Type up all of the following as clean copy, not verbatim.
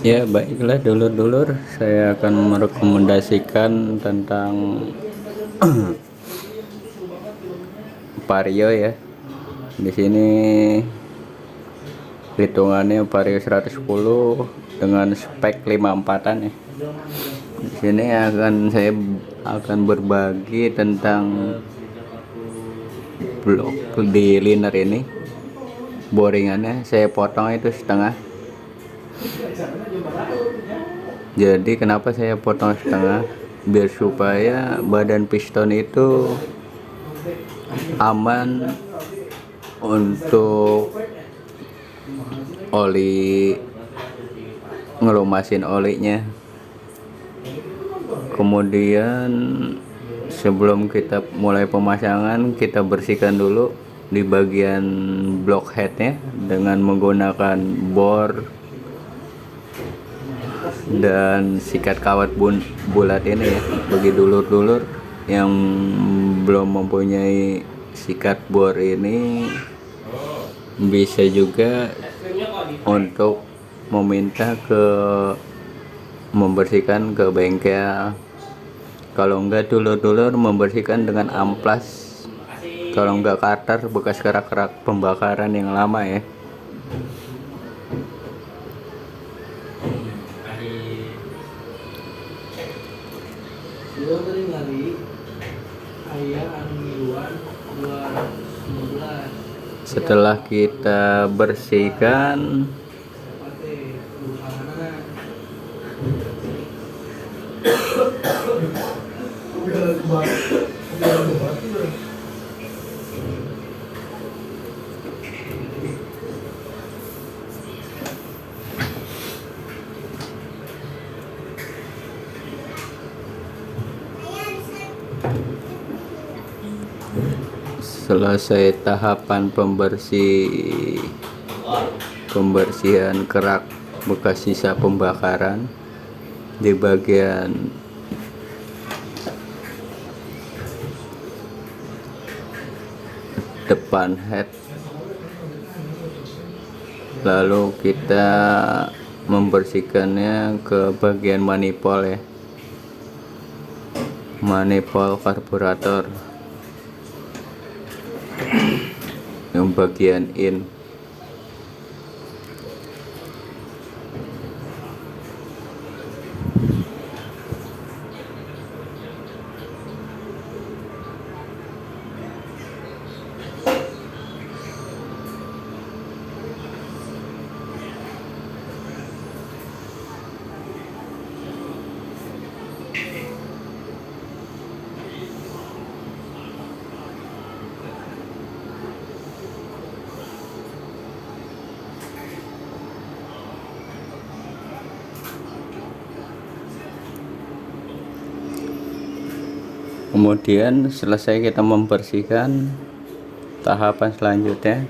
Ya, baiklah dulur-dulur, saya akan merekomendasikan tentang Vario ya. Di sini hitungannya Vario 110 dengan spek 54-an ya. Di sini saya akan berbagi tentang blok di liner ini. Boringannya saya potong itu setengah. Jadi kenapa saya potong setengah? Biar supaya badan piston itu aman untuk oli, ngelumasin olinya. Kemudian sebelum kita mulai pemasangan, kita bersihkan dulu di bagian block headnya dengan menggunakan bor dan sikat kawat bulat ini ya. Bagi dulur-dulur yang belum mempunyai sikat bor ini, bisa juga untuk membersihkan ke bengkel. Kalau enggak, dulur-dulur membersihkan dengan amplas. Kalau enggak cutter bekas kerak-kerak pembakaran yang lama ya. Setelah kita bersihkan, selesai tahapan pembersihan kerak bekas sisa pembakaran di bagian depan head, lalu kita membersihkannya ke bagian manifold ya, manifold karburator yang bagian in. Kemudian selesai kita membersihkan, tahapan selanjutnya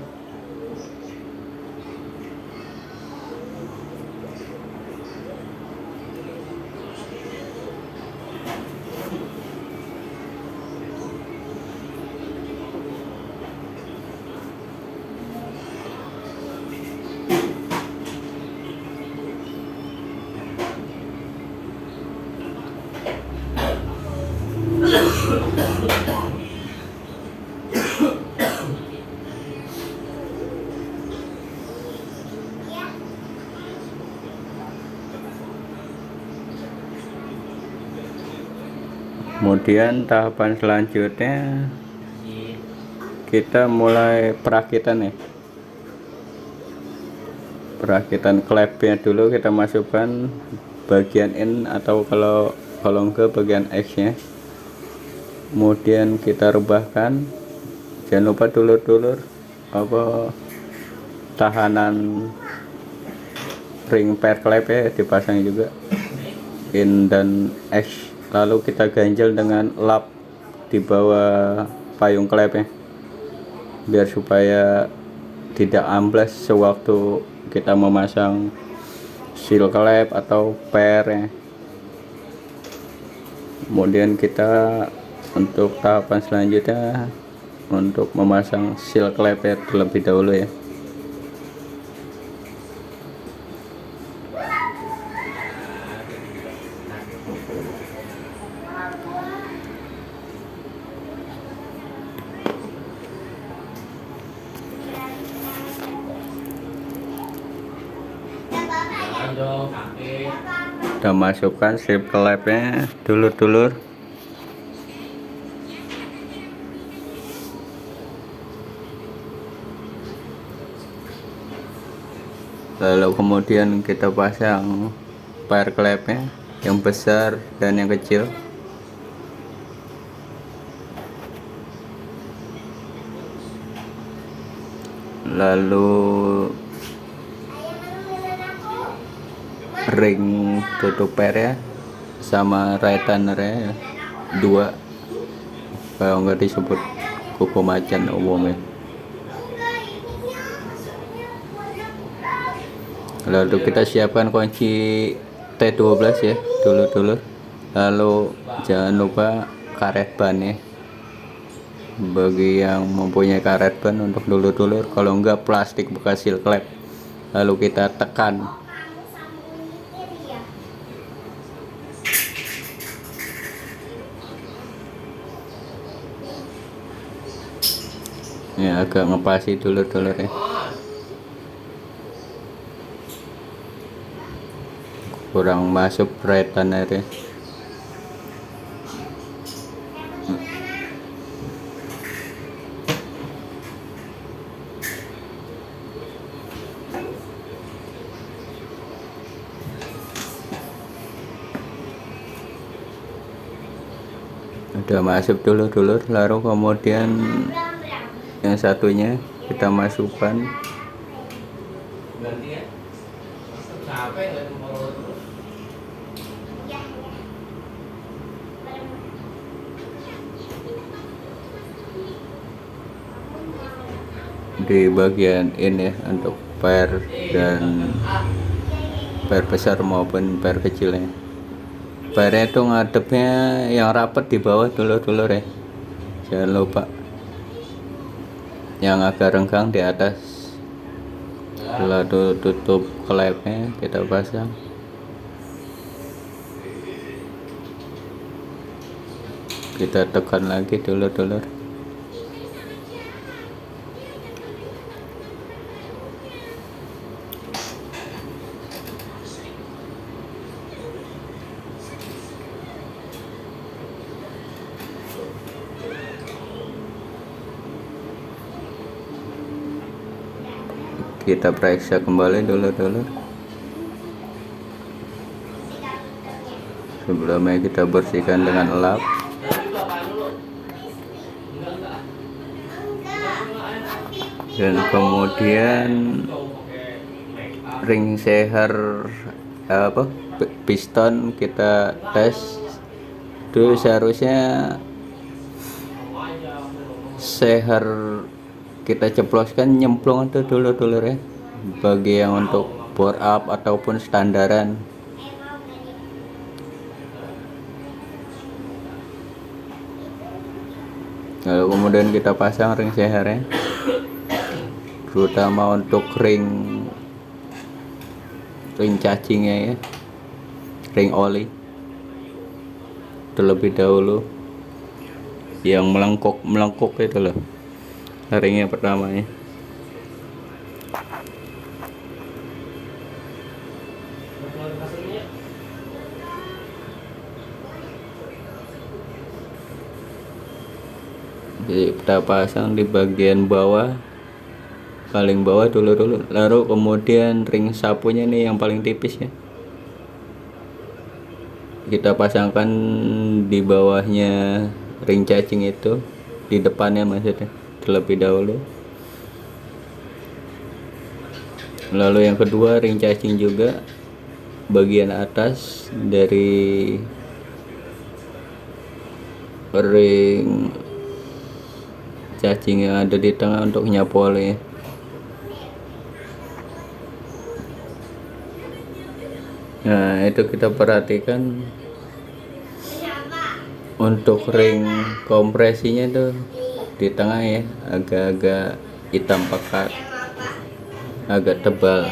tahapan selanjutnya kita mulai perakitan ya. Perakitan klepnya dulu kita masukkan bagian in, atau kalau enggak bagian X nya. Kemudian kita rebahkan. Jangan lupa dulur-dulur tahanan ring per klep ya dipasang juga, in dan X. Lalu kita ganjel dengan lap di bawah payung klepnya, biar supaya tidak amblas sewaktu kita memasang seal klep atau per ya. Kemudian kita untuk tahapan selanjutnya untuk memasang seal klep terlebih dahulu ya. Kita masukkan strip klepnya, dulur-dulur. Lalu kemudian kita pasang per klepnya yang besar dan yang kecil. Lalu ring tutup pernya sama retainernya 2, kalau nggak disebut kuku macan umumnya. Lalu kita siapkan kunci T12 ya dulur-dulur. Lalu jangan lupa karet ban ya, bagi yang mempunyai karet ban untuk dulur-dulur, kalau enggak plastik bekas seal klep. Lalu kita tekan. Ya, agak ngepasi dulur-dulur ya. Kurang masuk retainer ya. Udah masuk dulur-dulur. Lalu kemudian yang satunya kita masukkan. Di bagian ini untuk per dan per besar maupun per kecilnya. Pernya itu ngadepnya yang rapat di bawah dulur-dulur ya, jangan lupa. Yang agak renggang di atas. Lalu tutup klepnya kita pasang. Kita tekan lagi dulur-dulur. Kita periksa kembali dulur-dulur. Sebelumnya kita bersihkan dengan lap. Dan kemudian ring seher piston kita tes. Itu seharusnya seher kita ceploskan nyemplung itu dulur-dulur ya, bagi yang untuk bore up ataupun standaran. Lalu kemudian kita pasang ring sehernya, terutama untuk ring cacingnya ya, ring oli terlebih dahulu, yang melengkuk itu loh, ringnya pertamanya. Jadi kita pasang di bagian bawah, paling bawah dulu. Lalu kemudian ring sapunya nih yang paling tipis ya, kita pasangkan di bawahnya ring cacing itu, di depannya maksudnya, terlebih dahulu. Lalu yang kedua ring cacing juga, bagian atas dari ring cacing yang ada di tengah untuk nyapu oli. Nah, itu kita perhatikan untuk ring kompresinya tuh di tengah ya, agak-agak hitam pekat, agak tebal.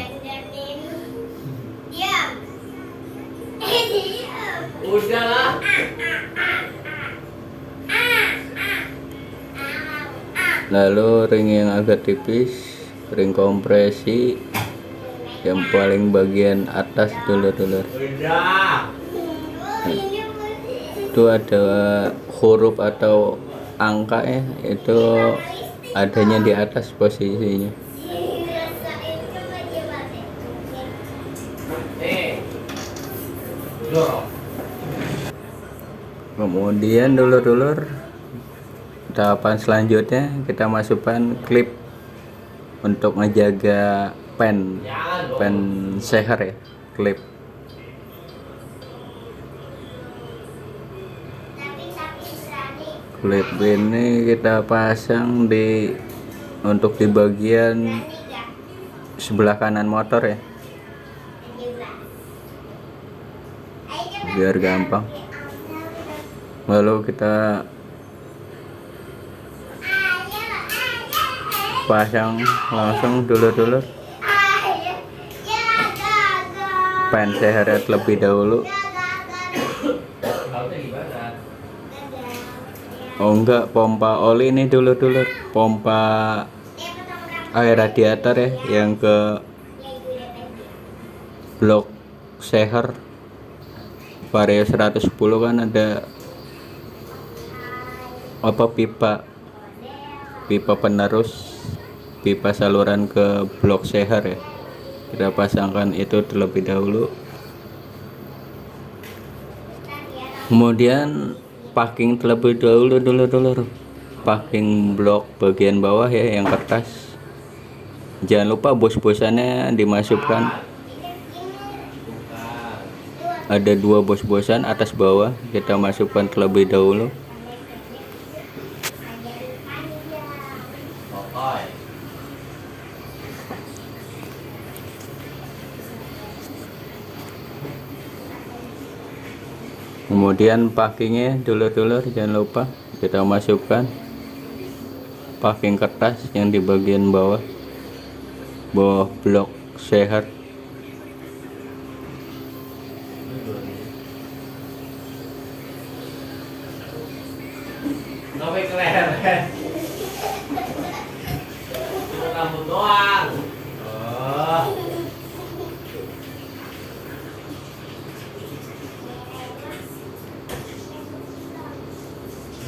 Lalu ring yang agak tipis, ring kompresi yang paling bagian atas dulur-dulur. Itu ada huruf atau angka ya, itu adanya di atas posisinya. Kemudian dulur-dulur, tahapan selanjutnya kita masukkan klip untuk menjaga pen seher ya, klip. Klip ini kita pasang untuk di bagian sebelah kanan motor ya, biar gampang. Lalu kita pasang langsung dulur-dulur pen sehernya terlebih dahulu. Oh enggak, pompa oli ini dulur-dulur, pompa air radiator ya, yang ke blok seher Vario 110 kan ada apa, pipa penerus, pipa saluran ke blok seher ya. Kita pasangkan itu terlebih dahulu. Kemudian packing terlebih dahulu dulur-dulur, packing blok bagian bawah ya, yang kertas. Jangan lupa bos-bosannya dimasukkan. Ada 2 bos-bosan atas bawah, kita masukkan terlebih dahulu. Kemudian packingnya dulur-dulur, jangan lupa kita masukkan packing kertas yang di bagian bawah blok seher.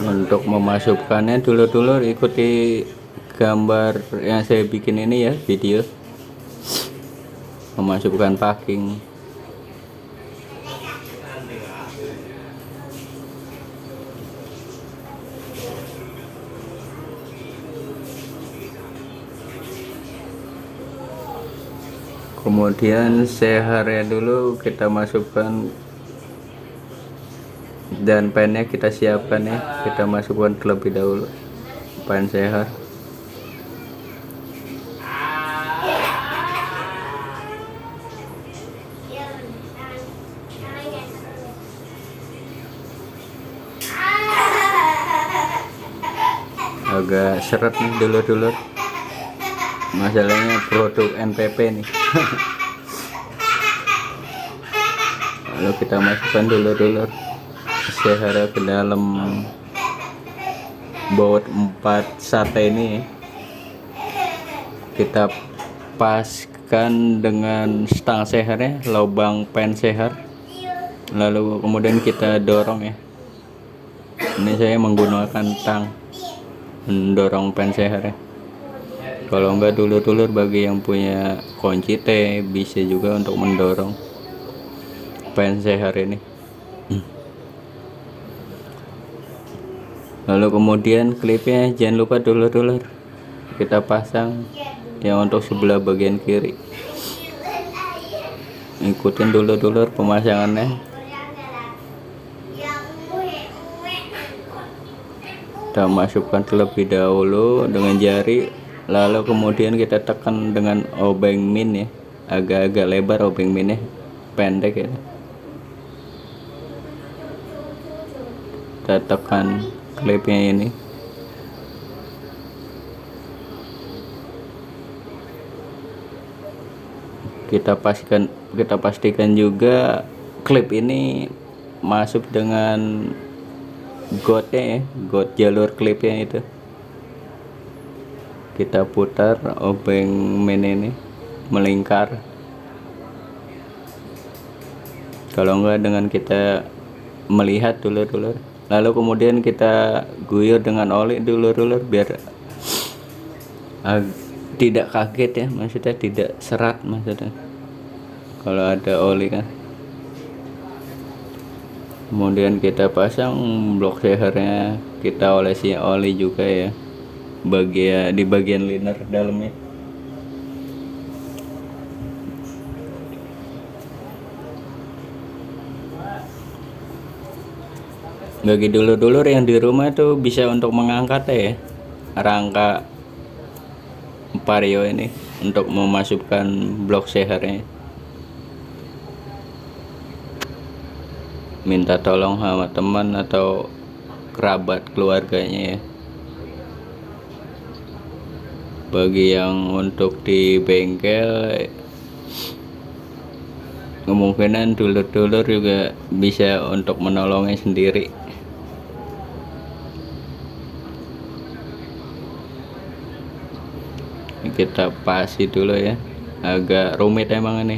Untuk memasukkannya dulur-dulur, ikuti gambar yang saya bikin ini ya, video memasukkan packing. Kemudian sehernya dulu kita masukkan, dan pennya kita siapkan ya, kita masukkan terlebih dahulu pen seher. Agak seret nih dulur-dulur, masalahnya produk NPP nih. Lalu kita masukkan dulur-dulur seher ke dalam baut 4 sate ini. Kita paskan dengan stang sehernya, lubang pen seher, lalu kemudian kita dorong ya. Ini saya menggunakan tang mendorong pen seher ya. Kalau enggak dulur-dulur, bagi yang punya kunci T bisa juga untuk mendorong pen seher ini. Lalu kemudian klipnya jangan lupa dulur-dulur kita pasang yang untuk sebelah bagian kiri. Ikutin dulur-dulur pemasangannya. Kita masukkan terlebih dahulu dengan jari, lalu kemudian kita tekan dengan obeng min ya, agak-agak lebar obeng minnya, pendek ya. Kita tekan klipnya ini. Kita pastikan juga klip ini masuk dengan godnya ya, god jalur klipnya itu. Kita putar obeng min ini melingkar Kalau enggak dengan kita melihat dulur-dulur, lalu kemudian kita guyur dengan oli dulur-dulur biar tidak kaget ya, maksudnya tidak serat maksudnya kalau ada oli kan. Kemudian kita pasang blok sehernya, kita olesi oli juga ya di bagian liner dalamnya. Bagi dulur-dulur yang di rumah tuh bisa untuk mengangkat ya rangka vario ini untuk memasukkan blok sehernya. Minta tolong sama teman atau kerabat keluarganya ya. Bagi yang untuk di bengkel, kemungkinan dulur-dulur juga bisa untuk menolongnya sendiri. Kita pasi dulu ya, agak rumit emang ini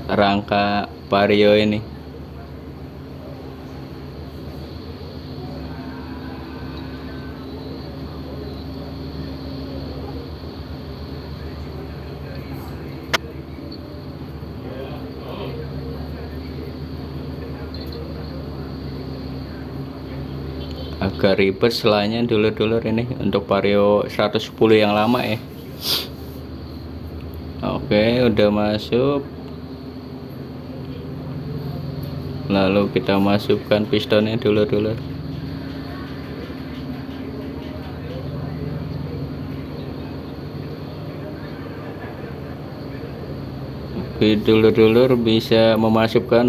rangka vario ini. Agak ribet selanya dulur-dulur ini untuk vario 110 yang lama ya. Oke, udah masuk. Lalu kita masukkan pistonnya dulur-dulur. Oke, dulur-dulur bisa memasukkan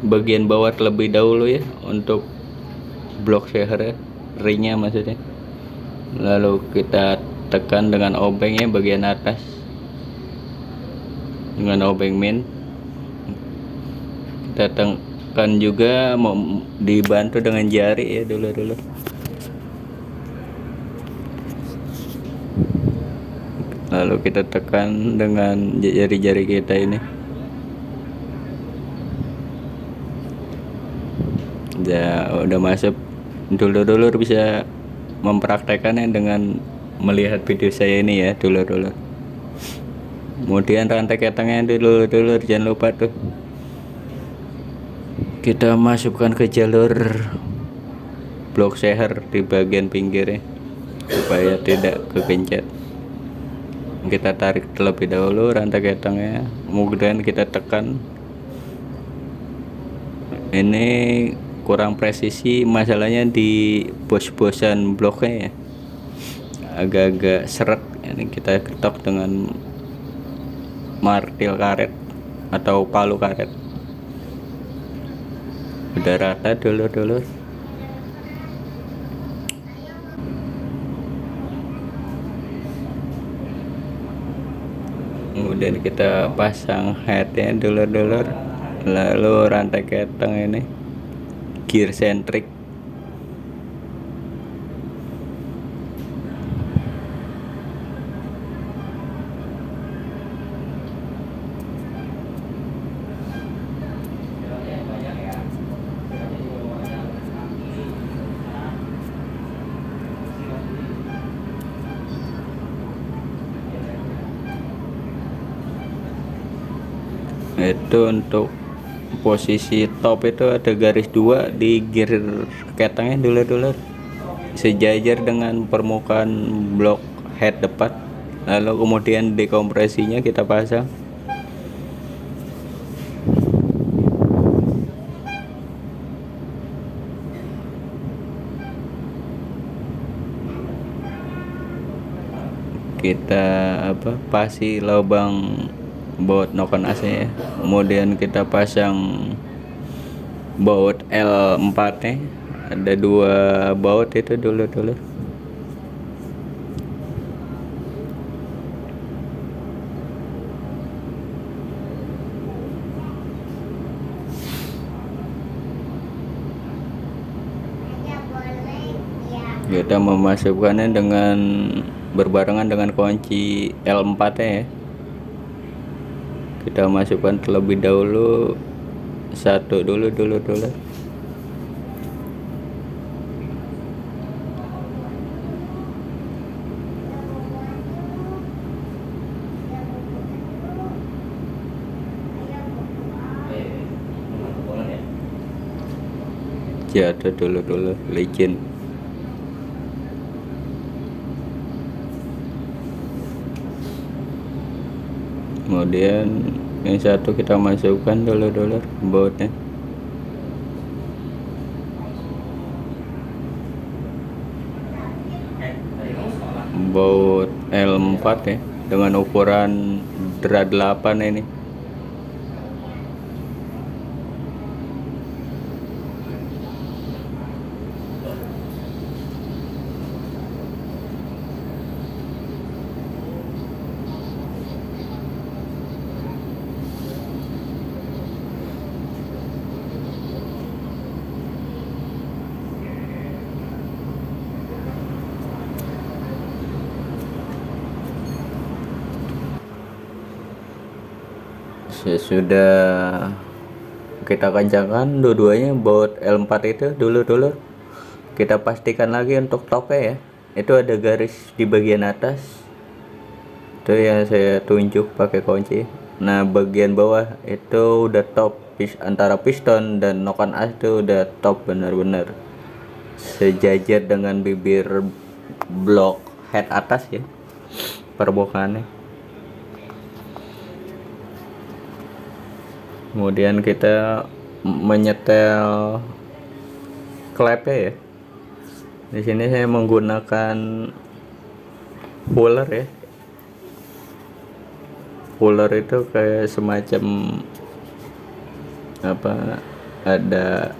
bagian bawah terlebih dahulu ya untuk blok seher ringnya maksudnya. Lalu kita tekan dengan obengnya bagian atas dengan obeng min. Kita tekan juga, mau dibantu dengan jari ya dulur-dulur. Lalu kita tekan dengan jari-jari kita ini. Ya, udah masuk. Dulur-dulur bisa mempraktekannya dengan melihat video saya ini ya dulur-dulur. Kemudian rantai ketengnya dulur-dulur jangan lupa tuh kita masukkan ke jalur blok seher di bagian pinggirnya supaya tidak kegencet. Kita tarik terlebih dahulu rantai ketengnya, kemudian kita tekan. Ini kurang presisi masalahnya di bos-bosan bloknya ya, agak-agak seret. Ini kita ketok dengan martil karet atau palu karet. Udah rata dulur-dulur. Kemudian kita pasang headnya dulur-dulur. Lalu rantai keteng ini gear sentrik. Itu untuk posisi top itu ada garis 2 di gear ketengnya dulur-dulur, sejajar dengan permukaan blok head depan. Lalu kemudian dekompresinya kita pasang. Kita pasi lubang baut noken AC ya. Kemudian kita pasang baut L4 nya, ada 2 baut itu dulu. Kita memasukkannya dengan berbarengan dengan kunci L4 nya ya. kita masukkan terlebih dahulu satu dulu. Jatuh dulu licin. Kemudian yang satu kita masukkan dulu bautnya. Baut L4 ya, dengan ukuran dra 8 ini. Sesudah kita kencangkan dua-duanya baut L4 itu dulu kita pastikan lagi untuk topnya ya, itu ada garis di bagian atas itu yang saya tunjuk pakai kunci. Nah bagian bawah itu udah top, antara piston dan noken as itu udah top, benar-benar sejajar dengan bibir blok head atas ya, permukaannya. Kemudian kita menyetel klepnya ya. Di sini saya menggunakan puller ya. Puller itu kayak semacam apa, ada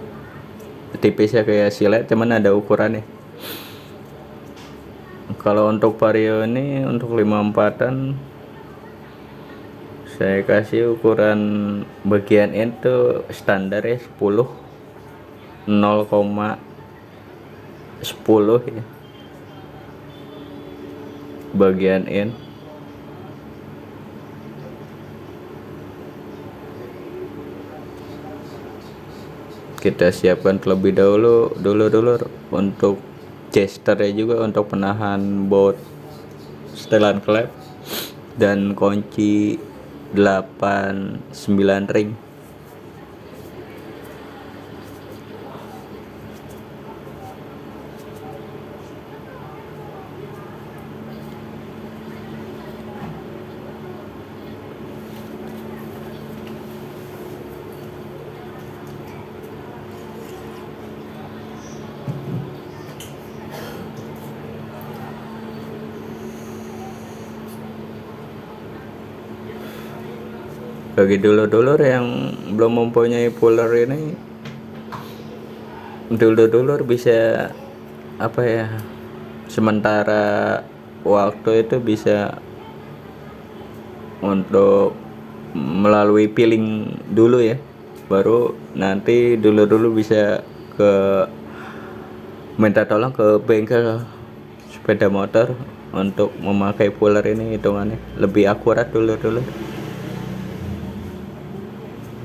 tipisnya kayak silet, cuman ada ukurannya. Kalau untuk vario ini untuk 54an saya kasih ukuran bagian itu standar ya 10 0,10 ya bagian in. Kita siapkan terlebih dahulu untuk jesternya juga, untuk penahan baut setelan klep dan kunci 8 9 ring. Bagi dulur-dulur yang belum mempunyai puller ini, dulur-dulur bisa apa ya, sementara waktu itu bisa untuk melalui peeling dulu ya, baru nanti dulur-dulur bisa ke minta tolong ke bengkel sepeda motor untuk memakai puller ini, hitungannya lebih akurat dulur-dulur.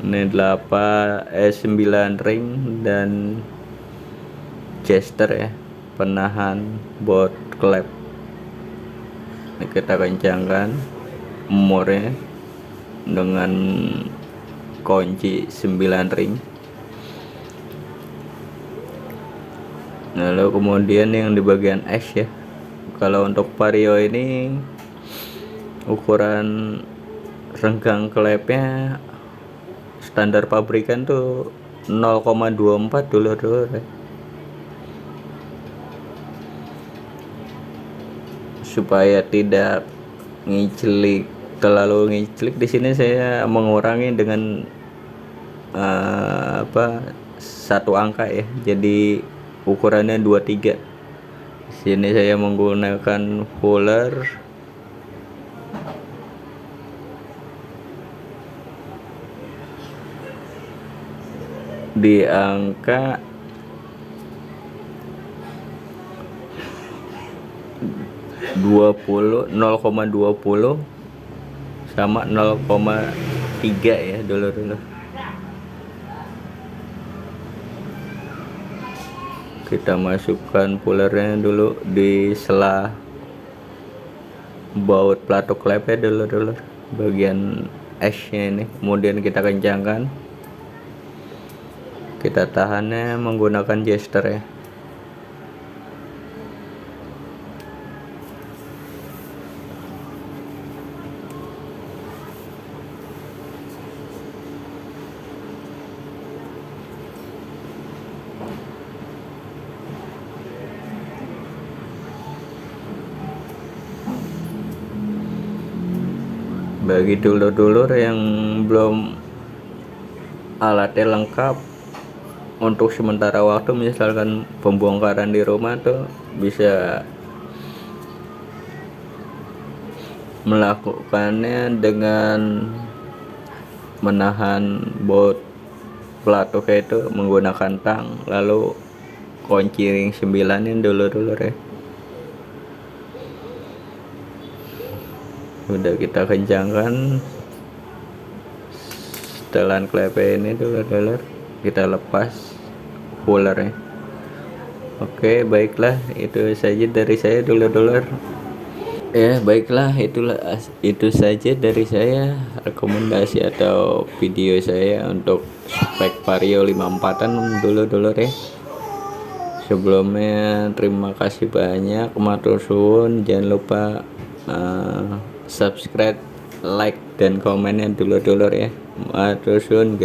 Ini 9 ring dan jester ya, penahan baut klep. Ini kita kencangkan murnya dengan kunci 9 ring. Lalu kemudian yang di bagian S ya, kalau untuk vario ini ukuran renggang klepnya standar pabrikan tuh 0,24 dulur ya. Supaya tidak terlalu ngiclik, di sini saya mengurangi dengan satu angka ya, jadi ukurannya 23. Di sini saya menggunakan puller di angka 0,20 sama 0,25 3 ya dulu. Kita masukkan pulernya dulu di sela baut pelatuk klep ya dulu bagian esnya ini, kemudian kita kencangkan, kita tahannya menggunakan jester ya. Bagi dulur-dulur yang belum alatnya lengkap, untuk sementara waktu misalkan pembongkaran di rumah tuh bisa melakukannya dengan menahan baut pelatuknya itu menggunakan tang, lalu kunci ring 9-in dulur-dulur ya. Udah kita kencangkan setelan klepe ini dulur-dulur, kita lepas pulernya. Oke, baiklah, itu saja dari saya dulur-dulur ya. Baiklah, itu saja dari saya, rekomendasi atau video saya untuk spek Vario 54an dulur-dulur ya. Sebelumnya terima kasih banyak, matur suwun. Jangan lupa subscribe, like dan komennya dulur-dulur ya. Matur suwun.